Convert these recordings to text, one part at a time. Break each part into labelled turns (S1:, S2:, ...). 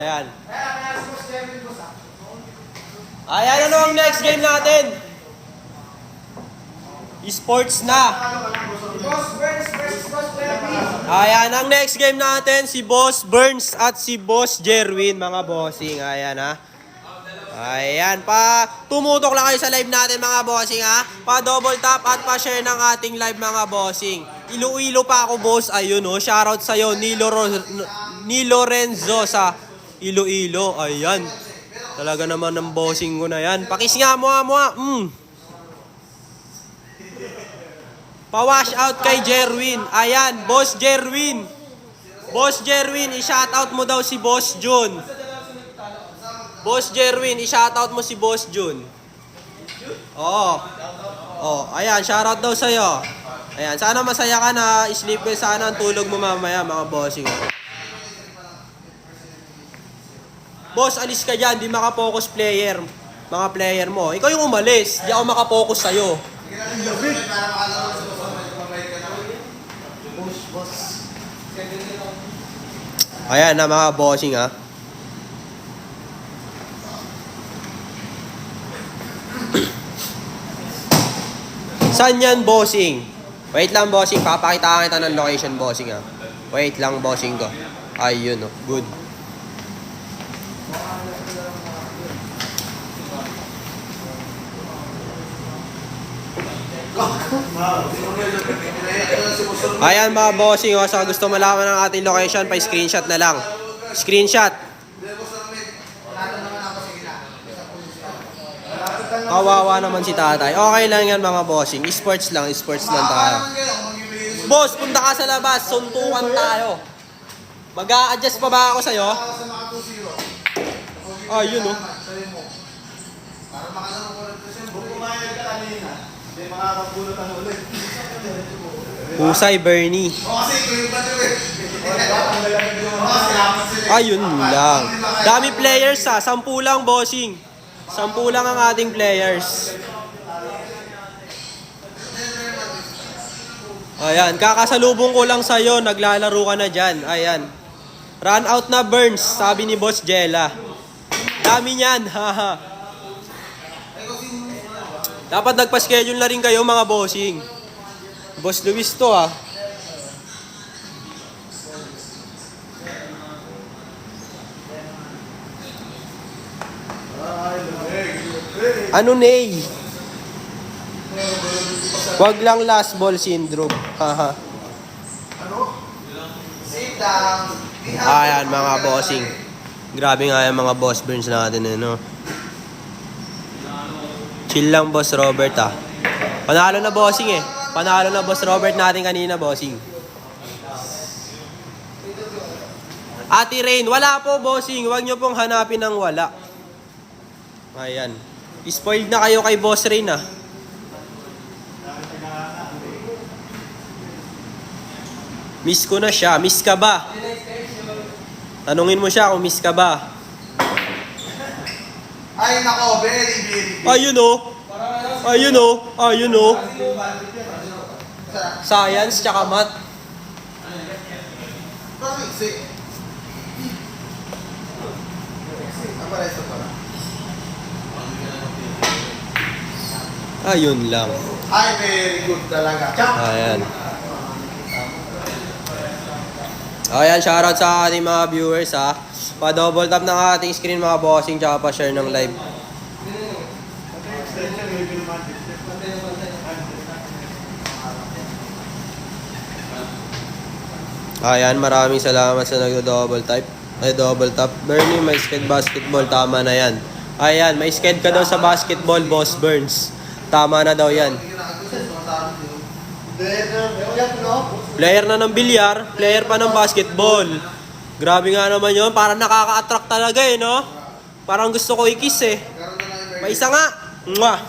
S1: Ayan. Ayan, ano ang next game natin? Esports na. Ayan, ang next game natin, si Boss Burns at si Boss Jerwin, mga bossing. Ayan, ha. Ayan, tumutok lang kayo sa live natin, mga bossing, ha. Pa-double tap at pa-share ng ating live, mga bossing. Iloilo pa ako, boss. Ayun, oh. Shoutout sa'yo, ni Lorenzo sa Iloilo. Ayan. Talaga naman ng bossing ko na yan. Pakis nga, mua. Pa-wash out kay Jerwin. Ayan, Boss Jerwin. Boss Jerwin, i-shoutout mo daw si Boss Jun. Boss Jerwin, i-shoutout mo si Boss Jun. Oo. Oh, ayan, shoutout daw sa'yo. Ayan, sana masaya ka na. Sleep well, sana ang tulog mo mamaya, mga bossing. Boss, alis ka dyan. Di makapokus player. Mga player mo. Ikaw yung umalis. Di ako makapokus sa'yo. Ayan na, mga bossing, ha. Saan yan, bossing? Wait lang, bossing. Papakita kita ng location, bossing, ha. Wait lang, bossing ko. Ayun, oh. Good. Ayan, mga bossing, oh. So gusto malaman ng ating location, pa-screenshot na lang. Screenshot. Kawawa naman si tatay. Okay lang yan, mga bossing. Esports lang tayo. Boss, punta ka sa labas. Suntukan tayo. Mag-a-adjust pa ba ako sa'yo? Ah, yun, oh. Husay, Bernie. Ayun lang. Dami players, ha. 10 lang, bossing. 10 lang ang ating players. Ayan, kakasalubong ko lang sa'yo. Naglalaro ka na dyan. Ayan. Run out na, Burns, sabi ni Boss Jella. Dami niyan, haha. Dapat nagpa-schedule na rin kayo, mga bossing. Boss Luis to, ha. Ano, Ney? Wag lang last ball syndrome. Haha. Ayan, mga bossing. Grabe nga yung mga boss burns natin, no? Chill lang, Boss Robert, ha. Panalo na, bossing, eh. Panalo na, Boss Robert natin kanina, bossing. Ate Rain, wala po, bossing. Huwag nyo pong hanapin ng wala. Ayan. Spoiled na kayo kay Boss Rain, ha. Miss ko na siya. Miss ka ba? Tanungin mo siya kung miss ka ba.
S2: Ay, nako, very.
S1: Ayun, oh. Ayun, oh. Ayun, oh. Science, tsaka math. Ayun lang.
S2: Ay, very good talaga.
S1: Ayan. Ayan, shoutout sa ating mga viewers, ha. Pa-double tap ng ating screen, mga bossing, tsaka pa-share ng live. Ayan, maraming salamat sa nag-double tap. Ay, double tap. Bernie, may sked basketball. Tama na yan. Ayan, may sked ka daw sa basketball, Boss Burns. Tama na daw yan. Player na ng bilyar, player pa ng basketball. Grabe nga naman yun. Parang nakaka-attract talaga, eh, no? Parang gusto ko i-kiss, eh. May isa nga. Mwah!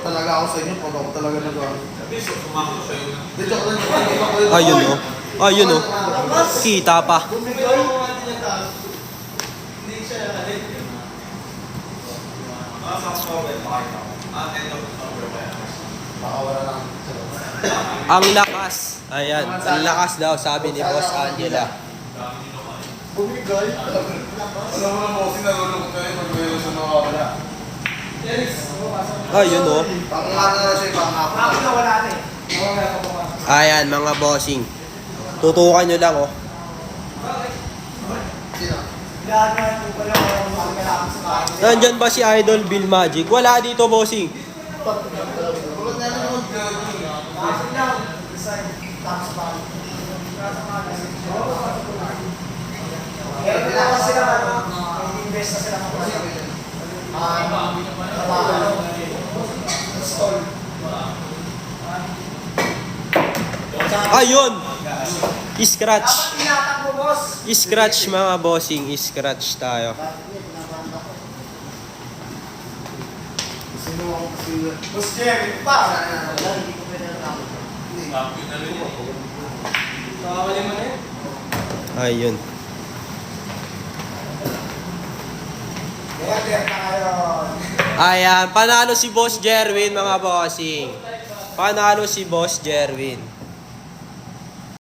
S2: Talaga ako sa inyo, pag ako talaga nag-ano.
S1: Ayun, oh. Ayun, oh. Kita pa.
S2: Baka wala lang.
S1: Ang lakas. Ayan, ang lakas daw, sabi ni Boss Angela.
S2: Bumigay. Alam mo na mo, sinalulong tayo pag meron sa nawawala.
S1: Ayun oh.
S2: Pangangano na siya, pangangako.
S1: Ayan, mga bossing. Tutukan nyo lang oh.
S2: Sino?
S1: Nandyan ba si Idol Bill Magic? Wala dito, bossing.
S2: Tulad na lang yung
S1: Ayun! Scratch. Scratch mga bossing. Scratch tayo.
S2: Boss Jerry pa.
S1: Ayun. Ayan, panalo si Boss Jerwin mga bossing. Panalo si Boss Jerwin.